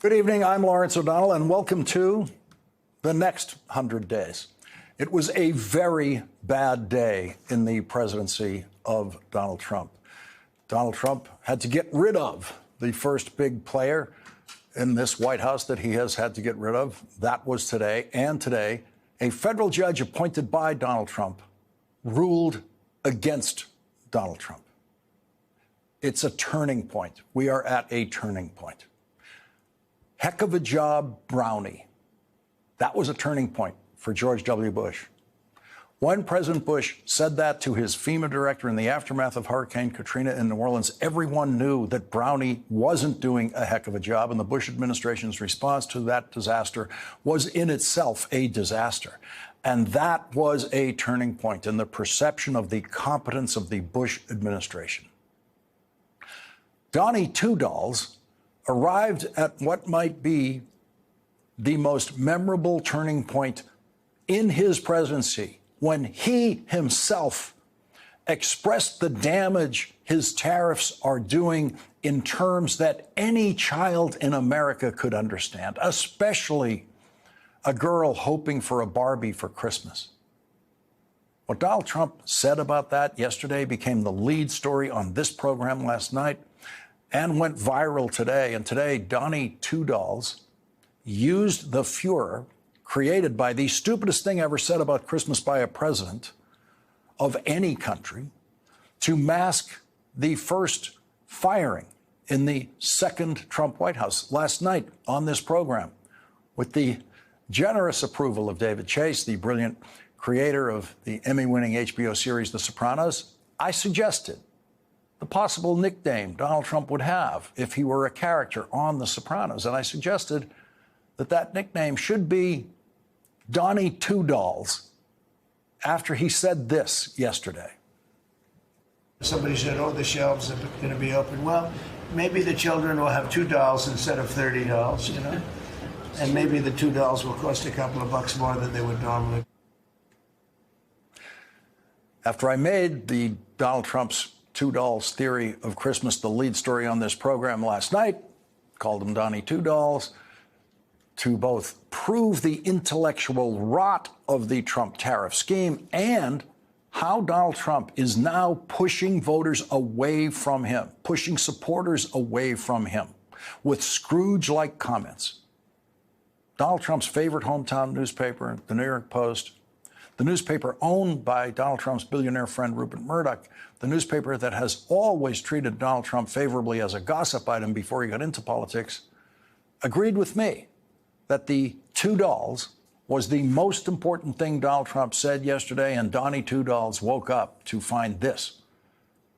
Good evening. I'm Lawrence O'Donnell, and welcome to the next 100 days. It was a very bad day in the presidency of Donald Trump. Donald Trump had to get rid of the first big player in this White House that he has had to get rid of. That was today. And today, a federal judge appointed by Donald Trump ruled against Donald Trump. It's a turning point. We are at a turning point. Heck of a job, Brownie. That was a turning point for George W. Bush. When President Bush said that to his FEMA director in the aftermath of Hurricane Katrina in New Orleans, everyone knew that Brownie wasn't doing a heck of a job, and the Bush administration's response to that disaster was in itself a disaster. And that was a turning point in the perception of the competence of the Bush administration. Donnie Two Dolls arrived at what might be the most memorable turning point in his presidency when he himself expressed the damage his tariffs are doing in terms that any child in America could understand, especially a girl hoping for a Barbie for Christmas. What Donald Trump said about that yesterday became the lead story on this program last night and went viral today. And today, Donnie Two Dolls used the furor created by the stupidest thing ever said about Christmas by a president of any country to mask the first firing in the second Trump White House last night on this program. With the generous approval of David Chase, the brilliant creator of the Emmy-winning HBO series The Sopranos, I suggested the possible nickname Donald Trump would have if he were a character on The Sopranos. And I suggested that that nickname should be Donnie Two Dolls after he said this yesterday. Somebody said, oh, the shelves are going to be open. Well, maybe the children will have 2 dolls instead of 30 dolls, you know? And maybe the 2 dolls will cost a couple of bucks more than they would normally. After I made the Donald Trump's Two Dolls theory of Christmas the lead story on this program last night, called him Donnie Two Dolls, to both prove the intellectual rot of the Trump tariff scheme and how Donald Trump is now pushing voters away from him, pushing supporters away from him with Scrooge-like comments. Donald Trump's favorite hometown newspaper, the New York Post, the newspaper owned by Donald Trump's billionaire friend Rupert Murdoch, the newspaper that has always treated Donald Trump favorably as a gossip item before he got into politics, agreed with me that the Two Dolls was the most important thing Donald Trump said yesterday, and Donnie Two Dolls woke up to find this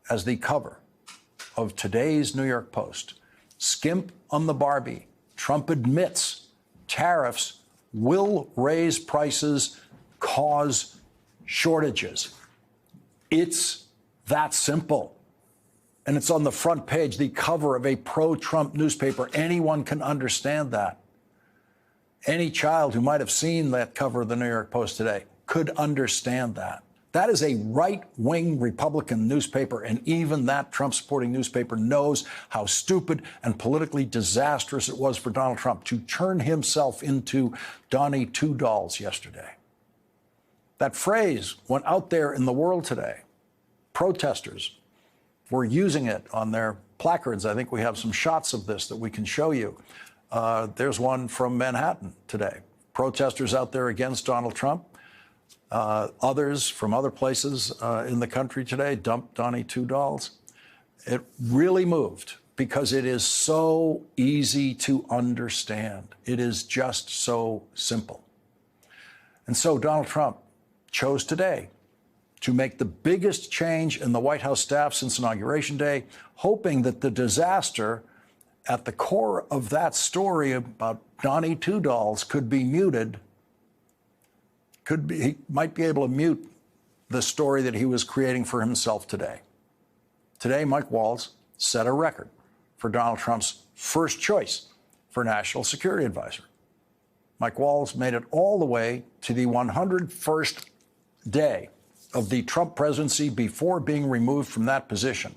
as the cover of today's New York Post. Skimp on the Barbie. Trump admits tariffs will raise prices, cause shortages. It's that simple. And it's on the front page, the cover of a pro-Trump newspaper. Anyone can understand that. Any child who might have seen that cover of the New York Post today could understand that. That is a right-wing Republican newspaper, and even that Trump-supporting newspaper knows how stupid and politically disastrous it was for Donald Trump to turn himself into Donnie Two Dolls yesterday. That phrase went out there in the world today. Protesters were using it on their placards. I think we have some shots of this that we can show you. There's one from Manhattan today. Protesters out there against Donald Trump. Others from other places in the country today dumped Donnie Two Dolls. It really moved because it is so easy to understand. It is just so simple. And so Donald Trump chose today to make the biggest change in the White House staff since Inauguration Day, hoping that the disaster at the core of that story about Donnie Two Dolls could be muted. He might be able to mute the story that he was creating for himself today. Today, Mike Waltz set a record for Donald Trump's first choice for National Security Advisor. Mike Waltz made it all the way to the 101st day of the Trump presidency before being removed from that position.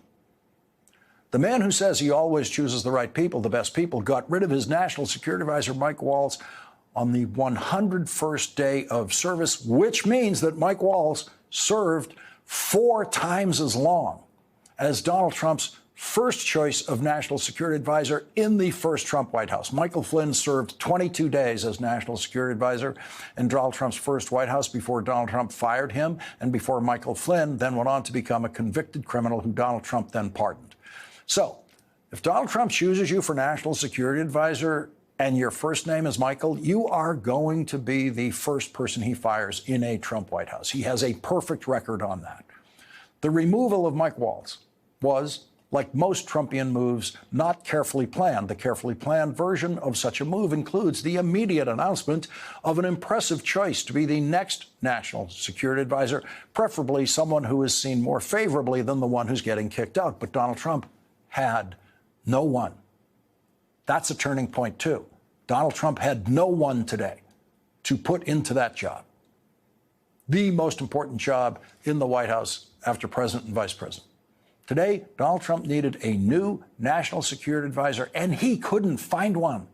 The man who says he always chooses the right people, the best people, got rid of his national security advisor, Mike Waltz, on the 101st day of service, which means that Mike Waltz served 4 times as long as Donald Trump's first choice of national security advisor in the first Trump White House. Michael Flynn served 22 days as national security advisor in Donald Trump's first White House before Donald Trump fired him and before Michael Flynn then went on to become a convicted criminal who Donald Trump then pardoned. So if Donald Trump chooses you for national security advisor and your first name is Michael, you are going to be the first person he fires in a Trump White House. He has a perfect record on that. The removal of Mike Waltz was, like most Trumpian moves, not carefully planned. The carefully planned version of such a move includes the immediate announcement of an impressive choice to be the next national security advisor, preferably someone who is seen more favorably than the one who's getting kicked out. But Donald Trump had no one. That's a turning point, too. Donald Trump had no one today to put into that job. The most important job in the White House after president and vice president. Today, Donald Trump needed a new national security advisor, and he couldn't find one.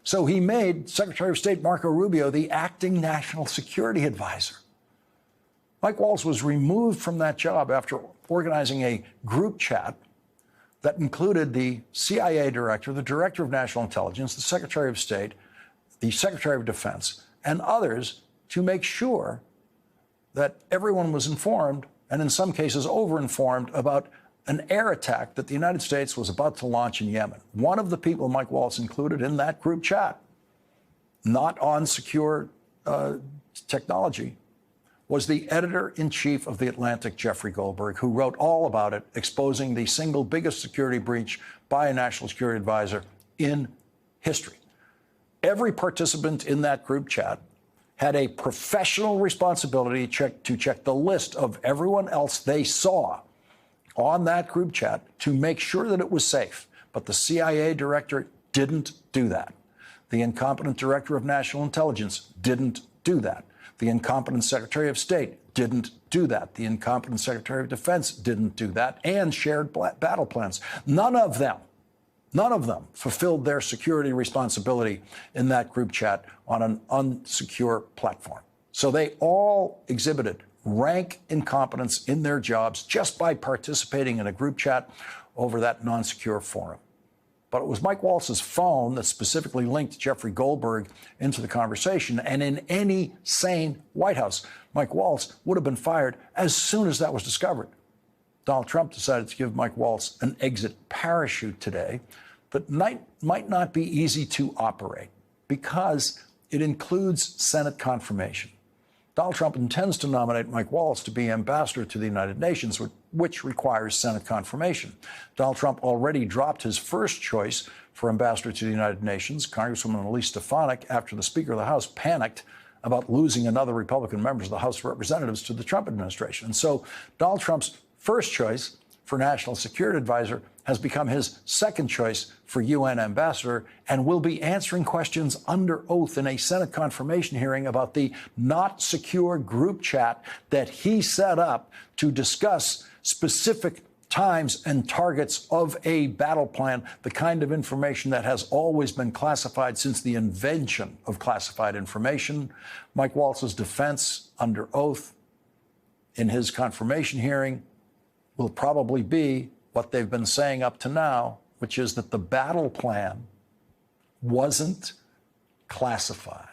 So he made Secretary of State Marco Rubio the acting national security advisor. Mike Waltz was removed from that job after organizing a group chat that included the CIA director, the director of national intelligence, the Secretary of State, the Secretary of Defense, and others to make sure that everyone was informed, and in some cases over-informed, about an air attack that the United States was about to launch in Yemen. One of the people Mike Waltz included in that group chat, not on secure technology, was the editor-in-chief of The Atlantic, Jeffrey Goldberg, who wrote all about it, exposing the single biggest security breach by a national security advisor in history. Every participant in that group chat had a professional responsibility to check the list of everyone else they saw on that group chat to make sure that it was safe. But the CIA director didn't do that. The incompetent director of national intelligence didn't do that. The incompetent Secretary of State didn't do that. The incompetent Secretary of Defense didn't do that, and shared battle plans. None of them fulfilled their security responsibility in that group chat on an unsecure platform. So they all exhibited rank incompetence in their jobs just by participating in a group chat over that non-secure forum. But it was Mike Waltz's phone that specifically linked Jeffrey Goldberg into the conversation. And in any sane White House, Mike Waltz would have been fired as soon as that was discovered. Donald Trump decided to give Mike Waltz an exit parachute today that might not be easy to operate because it includes Senate confirmation. Donald Trump intends to nominate Mike Waltz to be ambassador to the United Nations, which requires Senate confirmation. Donald Trump already dropped his first choice for ambassador to the United Nations, Congresswoman Elise Stefanik, after the Speaker of the House panicked about losing another Republican member of the House of Representatives to the Trump administration. And so Donald Trump's first choice for national security advisor has become his second choice for UN ambassador and will be answering questions under oath in a Senate confirmation hearing about the not secure group chat that he set up to discuss specific times and targets of a battle plan, the kind of information that has always been classified since the invention of classified information. Mike Waltz's defense under oath in his confirmation hearing will probably be what they've been saying up to now, which is that the battle plan wasn't classified,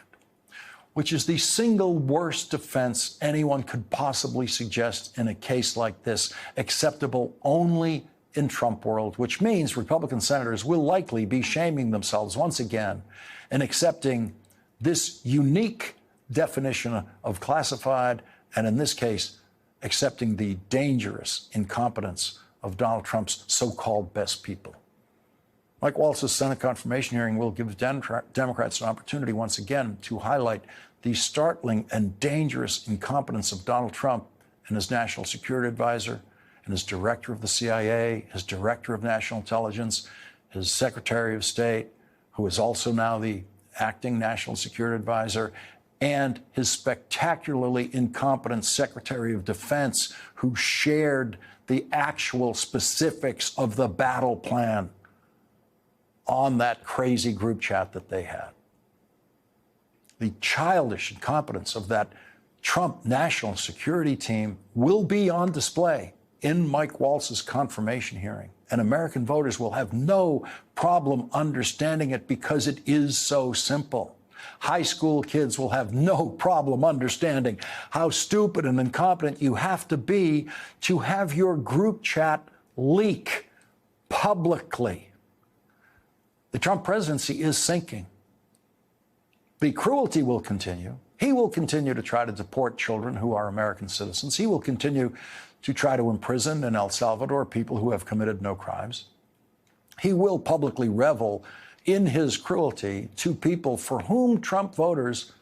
which is the single worst defense anyone could possibly suggest in a case like this, acceptable only in Trump world, which means Republican senators will likely be shaming themselves once again in accepting this unique definition of classified, and in this case, accepting the dangerous incompetence of Donald Trump's so-called best people. Mike Waltz's Senate confirmation hearing will give Democrats an opportunity once again to highlight the startling and dangerous incompetence of Donald Trump and his national security advisor, and his director of the CIA, his director of national intelligence, his Secretary of State, who is also now the acting national security advisor, and his spectacularly incompetent Secretary of Defense, who shared the actual specifics of the battle plan on that crazy group chat that they had. The childish incompetence of that Trump national security team will be on display in Mike Waltz's confirmation hearing. And American voters will have no problem understanding it because it is so simple. High school kids will have no problem understanding how stupid and incompetent you have to have your group chat leak publicly. The Trump presidency is sinking. The cruelty will continue. He will continue to try to deport children who are American citizens. He will continue to try to imprison in El Salvador people who have committed no crimes. He will publicly revel in his cruelty to people for whom Trump voters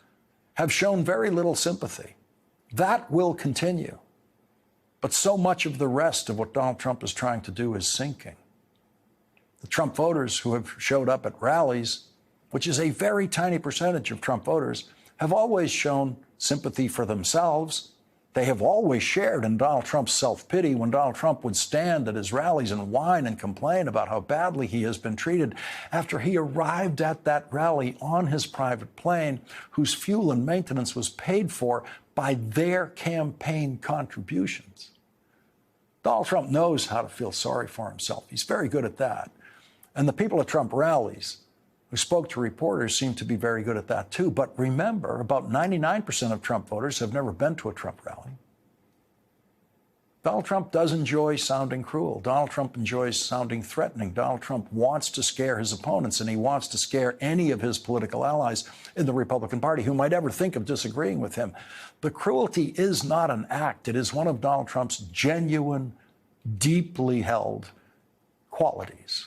have shown very little sympathy. That will continue. But so much of the rest of what Donald Trump is trying to do is sinking. The Trump voters who have showed up at rallies, which is a very tiny percentage of Trump voters, have always shown sympathy for themselves. They have always shared in Donald Trump's self-pity when Donald Trump would stand at his rallies and whine and complain about how badly he has been treated after he arrived at that rally on his private plane, whose fuel and maintenance was paid for by their campaign contributions. Donald Trump knows how to feel sorry for himself. He's very good at that. And the people at Trump rallies who spoke to reporters seem to be very good at that, too. But remember, about 99% of Trump voters have never been to a Trump rally. Donald Trump does enjoy sounding cruel. Donald Trump enjoys sounding threatening. Donald Trump wants to scare his opponents, and he wants to scare any of his political allies in the Republican Party who might ever think of disagreeing with him. The cruelty is not an act. It is one of Donald Trump's genuine, deeply held qualities.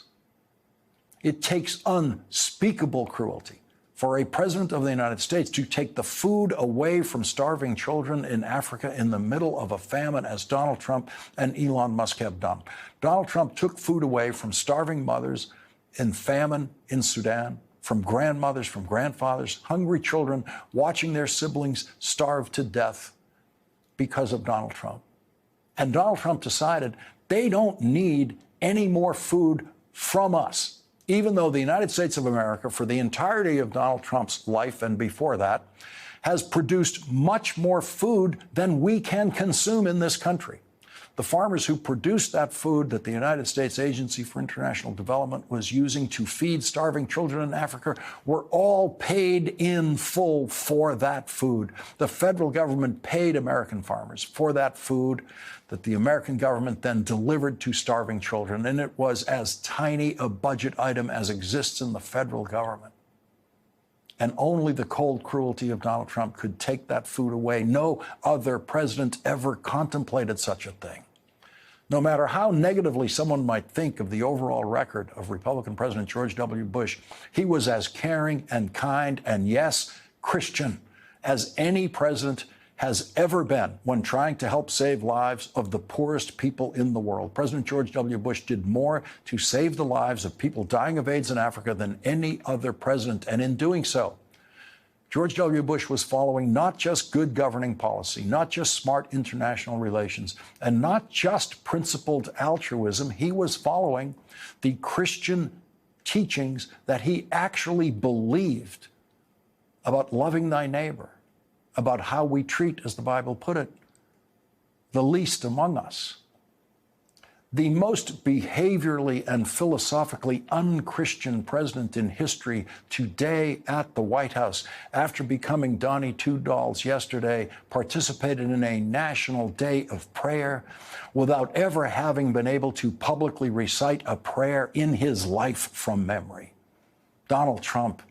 It takes unspeakable cruelty for a president of the United States to take the food away from starving children in Africa in the middle of a famine, as Donald Trump and Elon Musk have done. Donald Trump took food away from starving mothers in famine in Sudan, from grandmothers, from grandfathers, hungry children watching their siblings starve to death because of Donald Trump. And Donald Trump decided they don't need any more food from us. Even though the United States of America, for the entirety of Donald Trump's life and before that, has produced much more food than we can consume in this country. The farmers who produced that food that the United States Agency for International Development was using to feed starving children in Africa were all paid in full for that food. The federal government paid American farmers for that food that the American government then delivered to starving children, and it was as tiny a budget item as exists in the federal government. And only the cold cruelty of Donald Trump could take that food away. No other president ever contemplated such a thing. No matter how negatively someone might think of the overall record of Republican President George W. Bush, he was as caring and kind and, yes, Christian as any president has ever been when trying to help save lives of the poorest people in the world. President George W. Bush did more to save the lives of people dying of AIDS in Africa than any other president. And in doing so, George W. Bush was following not just good governing policy, not just smart international relations, and not just principled altruism. He was following the Christian teachings that he actually believed about loving thy neighbor, about how we treat, as the Bible put it, the least among us. The most behaviorally and philosophically unchristian president in history today at the White House, after becoming Donnie Two Dolls yesterday, participated in a national day of prayer without ever having been able to publicly recite a prayer in his life from memory. Donald Trump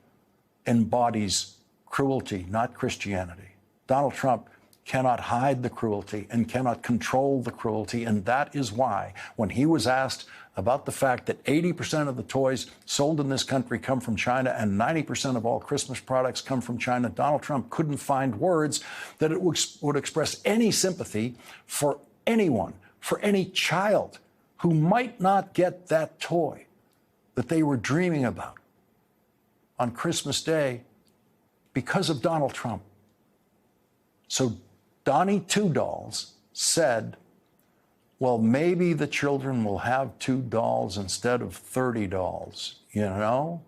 embodies cruelty, not Christianity. Donald Trump cannot hide the cruelty and cannot control the cruelty. And that is why, when he was asked about the fact that 80% of the toys sold in this country come from China and 90% of all Christmas products come from China, Donald Trump couldn't find words that it would express any sympathy for anyone, for any child who might not get that toy that they were dreaming about on Christmas Day because of Donald Trump. So Donnie Two Dolls said, well, maybe the children will have $2 instead of $30, you know?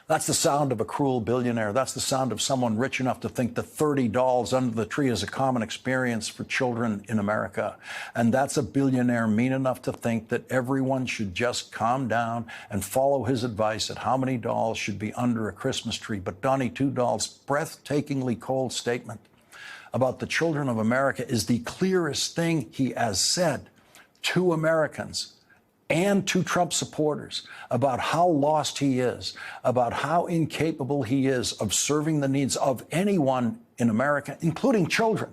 That's the sound of a cruel billionaire. That's the sound of someone rich enough to think that $30 under the tree is a common experience for children in America. And that's a billionaire mean enough to think that everyone should just calm down and follow his advice at how many dolls should be under a Christmas tree. But Donnie Two Dolls' breathtakingly cold statement about the children of America is the clearest thing he has said to Americans and to Trump supporters about how lost he is, about how incapable he is of serving the needs of anyone in America, including children,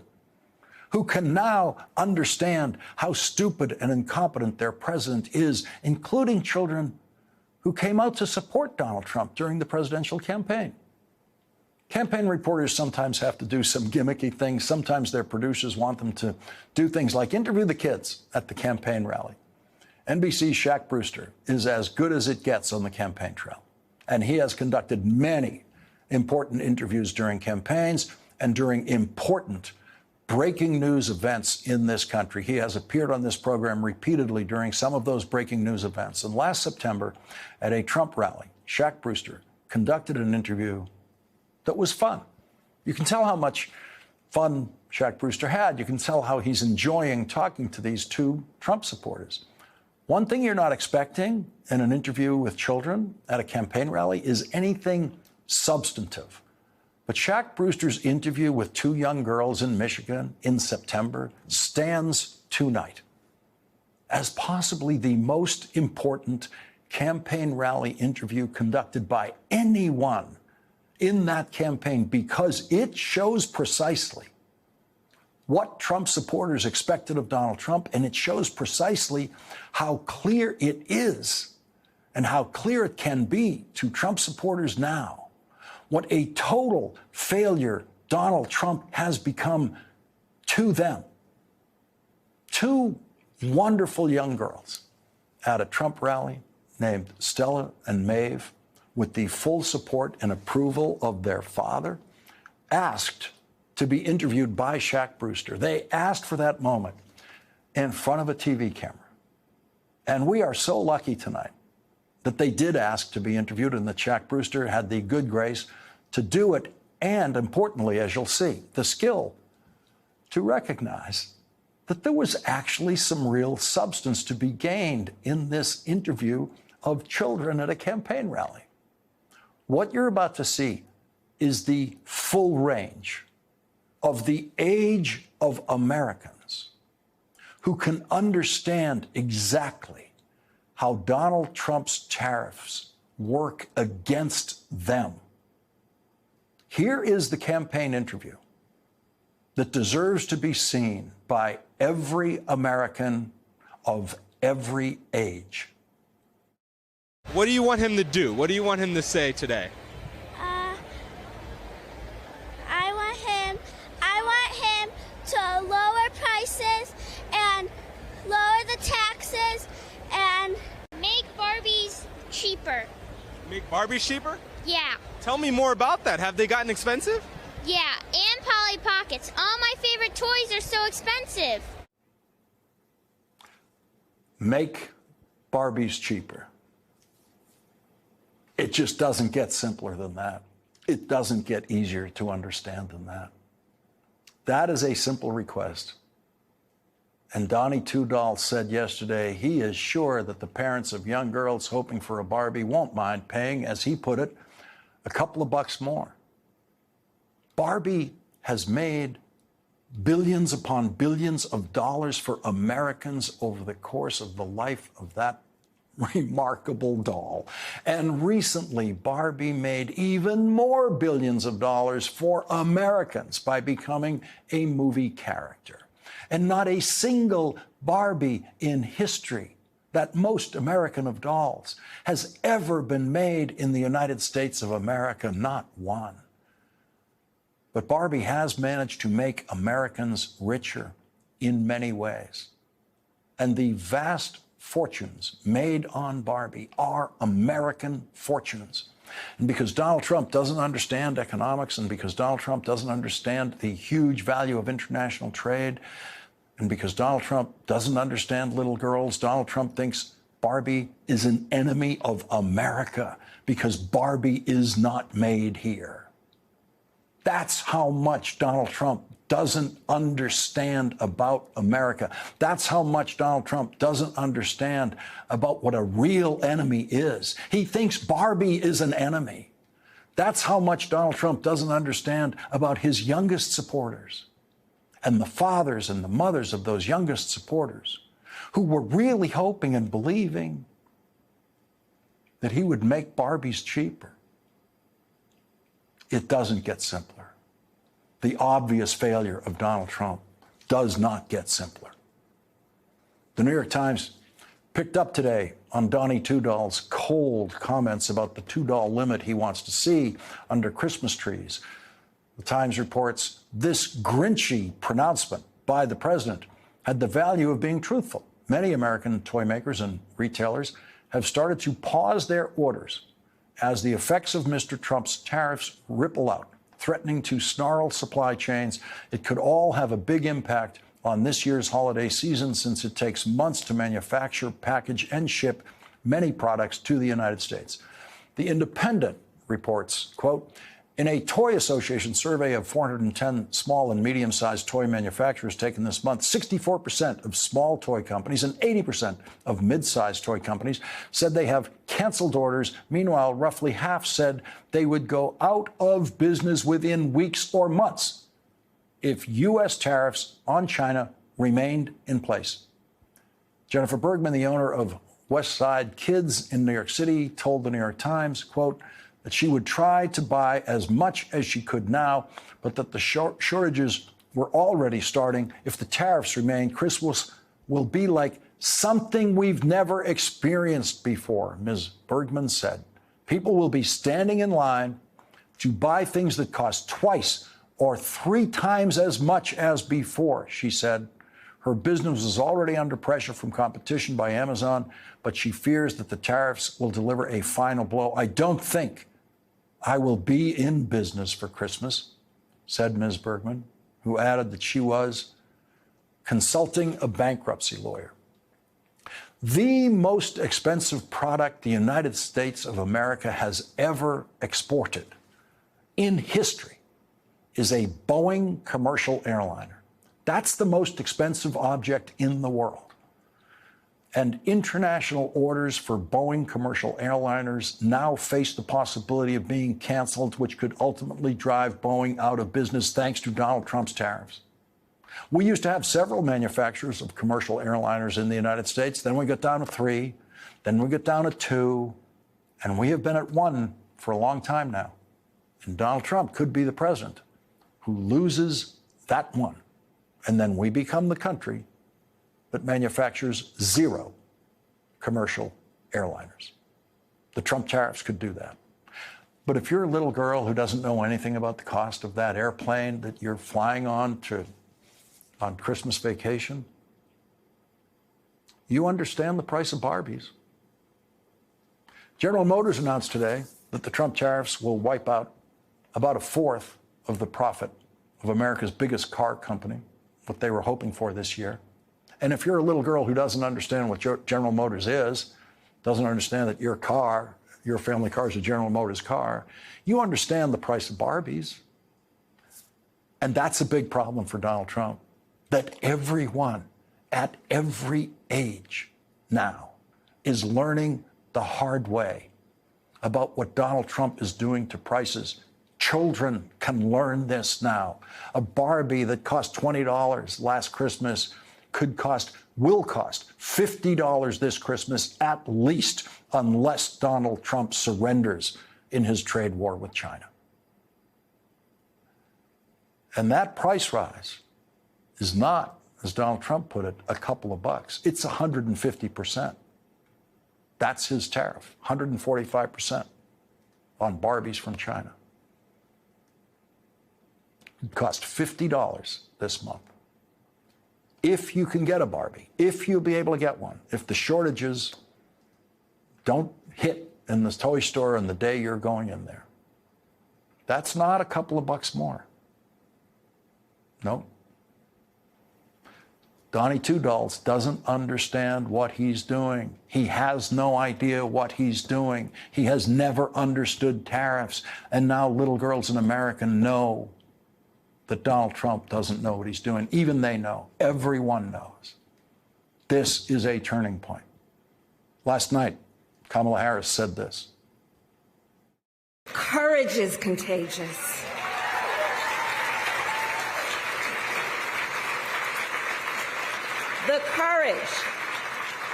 who can now understand how stupid and incompetent their president is, including children who came out to support Donald Trump during the presidential campaign. Campaign reporters sometimes have to do some gimmicky things. Sometimes their producers want them to do things like interview the kids at the campaign rally. NBC's Shaq Brewster is as good as it gets on the campaign trail. And he has conducted many important interviews during campaigns and during important breaking news events in this country. He has appeared on this program repeatedly during some of those breaking news events. And last September, at a Trump rally, Shaq Brewster conducted an interview that was fun. You can tell how much fun Shaq Brewster had. You can tell how he's enjoying talking to these two Trump supporters. One thing you're not expecting in an interview with children at a campaign rally is anything substantive. But Shaq Brewster's interview with two young girls in Michigan in September stands tonight as possibly the most important campaign rally interview conducted by anyone in that campaign, because it shows precisely what Trump supporters expected of Donald Trump, and it shows precisely how clear it is and how clear it can be to Trump supporters now what a total failure Donald Trump has become to them. Two wonderful young girls at a Trump rally named Stella and Maeve, with the full support and approval of their father, asked to be interviewed by Shaq Brewster. They asked for that moment in front of a TV camera. And we are so lucky tonight that they did ask to be interviewed, and that Shaq Brewster had the good grace to do it, and importantly, as you'll see, the skill to recognize that there was actually some real substance to be gained in this interview of children at a campaign rally. What you're about to see is the full range of the age of Americans who can understand exactly how Donald Trump's tariffs work against them. Here is the campaign interview that deserves to be seen by every American of every age. What do you want him to do? What do you want him to say today? I want him to lower prices and lower the taxes and make Barbies cheaper. Make Barbies cheaper? Yeah. Tell me more about that. Have they gotten expensive? Yeah, and Polly Pockets. All my favorite toys are so expensive. Make Barbies cheaper. It just doesn't get simpler than that. It doesn't get easier to understand than that. That is a simple request. And Donnie Two Dolls said yesterday he is sure that the parents of young girls hoping for a Barbie won't mind paying, as he put it, a couple of bucks more. Barbie has made billions upon billions of dollars for Americans over the course of the life of that remarkable doll. And recently, Barbie made even more billions of dollars for Americans by becoming a movie character. And not a single Barbie in history, that most American of dolls, has ever been made in the United States of America, not one. But Barbie has managed to make Americans richer in many ways. And the vast fortunes made on Barbie are American fortunes. And because Donald Trump doesn't understand economics, and because Donald Trump doesn't understand the huge value of international trade, and because Donald Trump doesn't understand little girls, Donald Trump thinks Barbie is an enemy of America because Barbie is not made here. That's how much Donald Trump doesn't understand about America. That's how much Donald Trump doesn't understand about what a real enemy is. He thinks Barbie is an enemy. That's how much Donald Trump doesn't understand about his youngest supporters and the fathers and the mothers of those youngest supporters who were really hoping and believing that he would make Barbies cheaper. It doesn't get simpler. The obvious failure of Donald Trump does not get simpler. The New York Times picked up today on Donnie Tudall's cold comments about the $2 limit he wants to see under Christmas trees. The Times reports this Grinchy pronouncement by the president had the value of being truthful. Many American toy makers and retailers have started to pause their orders as the effects of Mr. Trump's tariffs ripple out, threatening to snarl supply chains. It could all have a big impact on this year's holiday season since it takes months to manufacture, package, and ship many products to the United States. The Independent reports, quote, in a Toy Association survey of 410 small and medium-sized toy manufacturers taken this month, 64% of small toy companies and 80% of mid-sized toy companies said they have canceled orders. Meanwhile, roughly half said they would go out of business within weeks or months if U.S. tariffs on China remained in place. Jennifer Bergman, the owner of West Side Kids in New York City, told the New York Times, quote, that she would try to buy as much as she could now, but that the shortages were already starting. If the tariffs remain, Christmas will be like something we've never experienced before, Ms. Bergman said. People will be standing in line to buy things that cost twice or 3 times as much as before, she said. Her business is already under pressure from competition by Amazon, but she fears that the tariffs will deliver a final blow. I don't think I will be in business for Christmas, said Ms. Bergman, who added that she was consulting a bankruptcy lawyer. The most expensive product the United States of America has ever exported in history is a Boeing commercial airliner. That's the most expensive object in the world. And international orders for Boeing commercial airliners now face the possibility of being canceled, which could ultimately drive Boeing out of business thanks to Donald Trump's tariffs. We used to have several manufacturers of commercial airliners in the United States. Then we got down to 3, then we got down to 2, and we have been at 1 for a long time now. And Donald Trump could be the president who loses that 1. And then we become the country that manufactures 0 commercial airliners. The Trump tariffs could do that. But if you're a little girl who doesn't know anything about the cost of that airplane that you're flying on Christmas vacation, you understand the price of Barbies. General Motors announced today that the Trump tariffs will wipe out about 1/4 of the profit of America's biggest car company, what they were hoping for this year. And if you're a little girl who doesn't understand what General Motors is, doesn't understand that your car, your family car is a General Motors car, you understand the price of Barbies. And that's a big problem for Donald Trump, that everyone at every age now is learning the hard way about what Donald Trump is doing to prices. Children can learn this now. A Barbie that cost $20 last Christmas will cost $50 this Christmas at least, unless Donald Trump surrenders in his trade war with China. And that price rise is not, as Donald Trump put it, a couple of bucks. It's 150%. That's his tariff, 145% on Barbies from China. It cost $50 this month. If you can get a Barbie, if you'll be able to get one, if the shortages don't hit in the toy store and the day you're going in there. That's not a couple of bucks more. No. Donnie Two Dolls doesn't understand what he's doing. He has no idea what he's doing. He has never understood tariffs. And now little girls in America know that Donald Trump doesn't know what he's doing. Even they know. Everyone knows. This is a turning point. Last night, Kamala Harris said this. Courage is contagious. The courage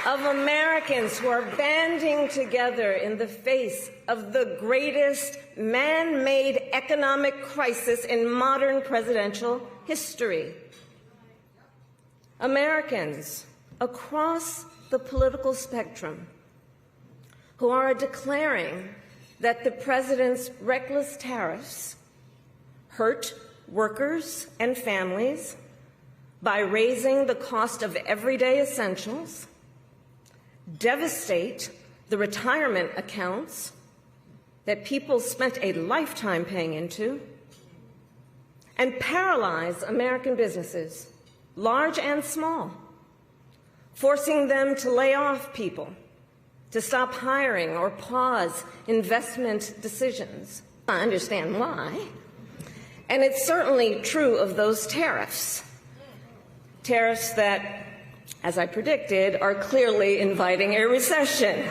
of Americans who are banding together in the face of the greatest man-made economic crisis in modern presidential history. Americans across the political spectrum who are declaring that the president's reckless tariffs hurt workers and families by raising the cost of everyday essentials, devastate the retirement accounts that people spent a lifetime paying into, and paralyze American businesses, large and small, forcing them to lay off people, to stop hiring or pause investment decisions. I understand why. And it's certainly true of those tariffs. Tariffs that, as I predicted, are clearly inviting a recession.